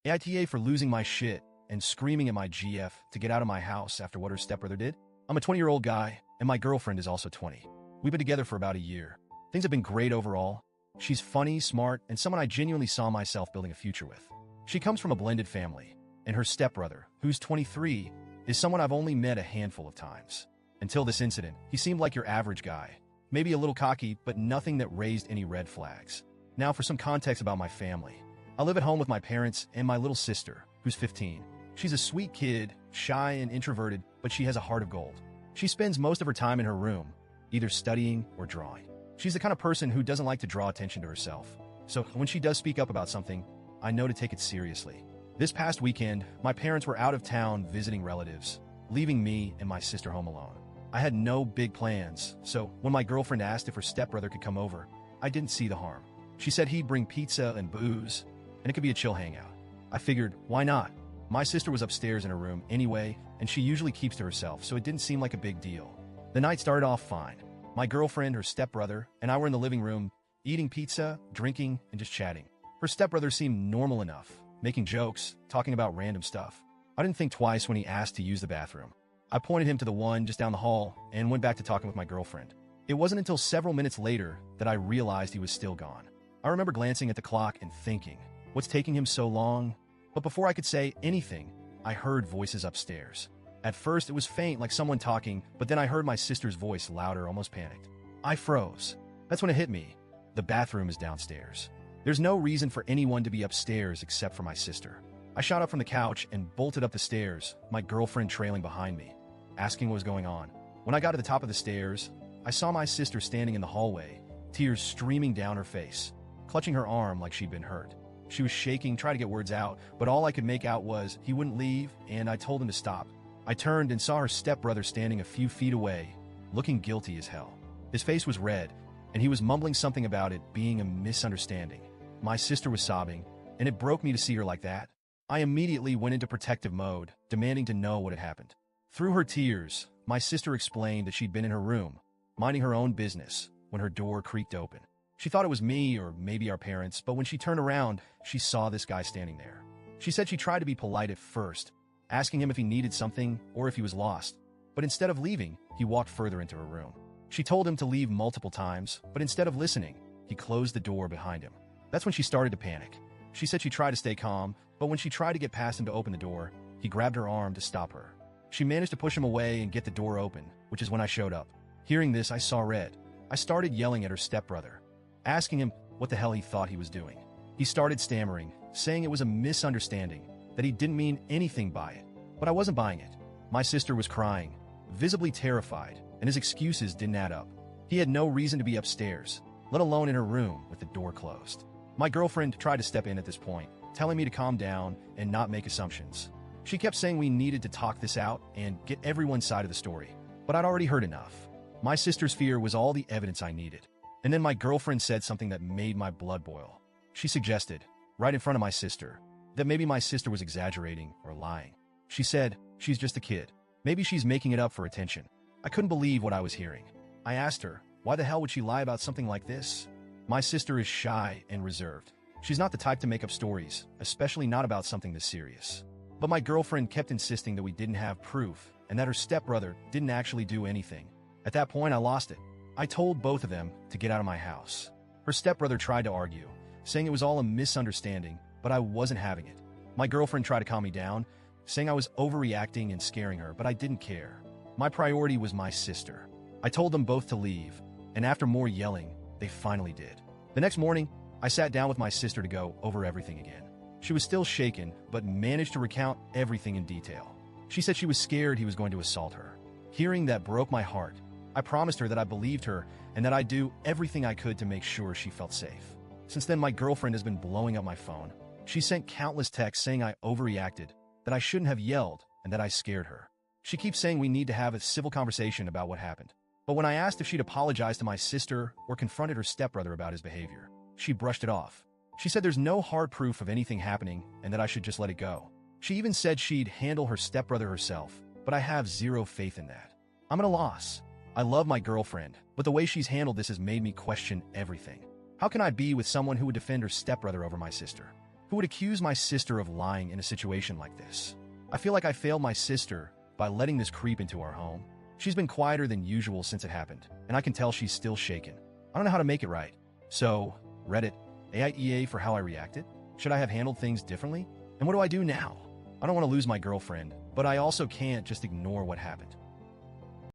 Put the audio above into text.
AITA for losing my shit and screaming at my GF to get out of my house after what her stepbrother did. I'm a 20-year-old guy, and my girlfriend is also 20. We've been together for about a year. Things have been great overall. She's funny, smart, and someone I genuinely saw myself building a future with. She comes from a blended family, and her stepbrother, who's 23, is someone I've only met a handful of times. Until this incident, he seemed like your average guy. Maybe a little cocky, but nothing that raised any red flags. Now for some context about my family. I live at home with my parents and my little sister, who's 15. She's a sweet kid, shy and introverted, but she has a heart of gold. She spends most of her time in her room, either studying or drawing. She's the kind of person who doesn't like to draw attention to herself. So when she does speak up about something, I know to take it seriously. This past weekend, my parents were out of town visiting relatives, leaving me and my sister home alone. I had no big plans, so when my girlfriend asked if her stepbrother could come over, I didn't see the harm. She said he'd bring pizza and booze, and it could be a chill hangout. I figured, why not? My sister was upstairs in her room anyway, and she usually keeps to herself, so it didn't seem like a big deal. The night started off fine. My girlfriend, her stepbrother, and I were in the living room, eating pizza, drinking, and just chatting. Her stepbrother seemed normal enough, making jokes, talking about random stuff. I didn't think twice when he asked to use the bathroom. I pointed him to the one just down the hall and went back to talking with my girlfriend. It wasn't until several minutes later that I realized he was still gone. I remember glancing at the clock and thinking, what's taking him so long? But before I could say anything, I heard voices upstairs. At first, it was faint, like someone talking, but then I heard my sister's voice louder, almost panicked. I froze. That's when it hit me. The bathroom is downstairs. There's no reason for anyone to be upstairs except for my sister. I shot up from the couch and bolted up the stairs, my girlfriend trailing behind me, asking what was going on. When I got to the top of the stairs, I saw my sister standing in the hallway, tears streaming down her face, clutching her arm like she'd been hurt. She was shaking, trying to get words out, but all I could make out was he wouldn't leave, and I told him to stop. I turned and saw her stepbrother standing a few feet away, looking guilty as hell. His face was red, and he was mumbling something about it being a misunderstanding. My sister was sobbing, and it broke me to see her like that. I immediately went into protective mode, demanding to know what had happened. Through her tears, my sister explained that she'd been in her room, minding her own business, when her door creaked open. She thought it was me or maybe our parents, but when she turned around, she saw this guy standing there. She said she tried to be polite at first, asking him if he needed something or if he was lost. But instead of leaving, he walked further into her room. She told him to leave multiple times, but instead of listening, he closed the door behind him. That's when she started to panic. She said she tried to stay calm, but when she tried to get past him to open the door, he grabbed her arm to stop her. She managed to push him away and get the door open, which is when I showed up. Hearing this, I saw red. I started yelling at her stepbrother, asking him what the hell he thought he was doing. He started stammering, saying it was a misunderstanding, that he didn't mean anything by it. But I wasn't buying it. My sister was crying, visibly terrified, and his excuses didn't add up. He had no reason to be upstairs, let alone in her room with the door closed. My girlfriend tried to step in at this point, telling me to calm down and not make assumptions. She kept saying we needed to talk this out and get everyone's side of the story, but I'd already heard enough. My sister's fear was all the evidence I needed. And then my girlfriend said something that made my blood boil. She suggested, right in front of my sister, that maybe my sister was exaggerating or lying. She said, she's just a kid. Maybe she's making it up for attention. I couldn't believe what I was hearing. I asked her, why the hell would she lie about something like this? My sister is shy and reserved. She's not the type to make up stories, especially not about something this serious. But my girlfriend kept insisting that we didn't have proof and that her stepbrother didn't actually do anything. At that point, I lost it. I told both of them to get out of my house. Her stepbrother tried to argue, saying it was all a misunderstanding, but I wasn't having it. My girlfriend tried to calm me down, saying I was overreacting and scaring her, but I didn't care. My priority was my sister. I told them both to leave, and after more yelling, they finally did. The next morning, I sat down with my sister to go over everything again. She was still shaken, but managed to recount everything in detail. She said she was scared he was going to assault her. Hearing that broke my heart. I promised her that I believed her and that I'd do everything I could to make sure she felt safe. Since then, my girlfriend has been blowing up my phone. She sent countless texts saying I overreacted, that I shouldn't have yelled, and that I scared her. She keeps saying we need to have a civil conversation about what happened. But when I asked if she'd apologized to my sister or confronted her stepbrother about his behavior, she brushed it off. She said there's no hard proof of anything happening and that I should just let it go. She even said she'd handle her stepbrother herself, but I have zero faith in that. I'm at a loss. I love my girlfriend, but the way she's handled this has made me question everything. How can I be with someone who would defend her stepbrother over my sister? Who would accuse my sister of lying in a situation like this? I feel like I failed my sister by letting this creep into our home. She's been quieter than usual since it happened, and I can tell she's still shaken. I don't know how to make it right. So, Reddit, AITA for how I reacted? Should I have handled things differently? And what do I do now? I don't want to lose my girlfriend, but I also can't just ignore what happened.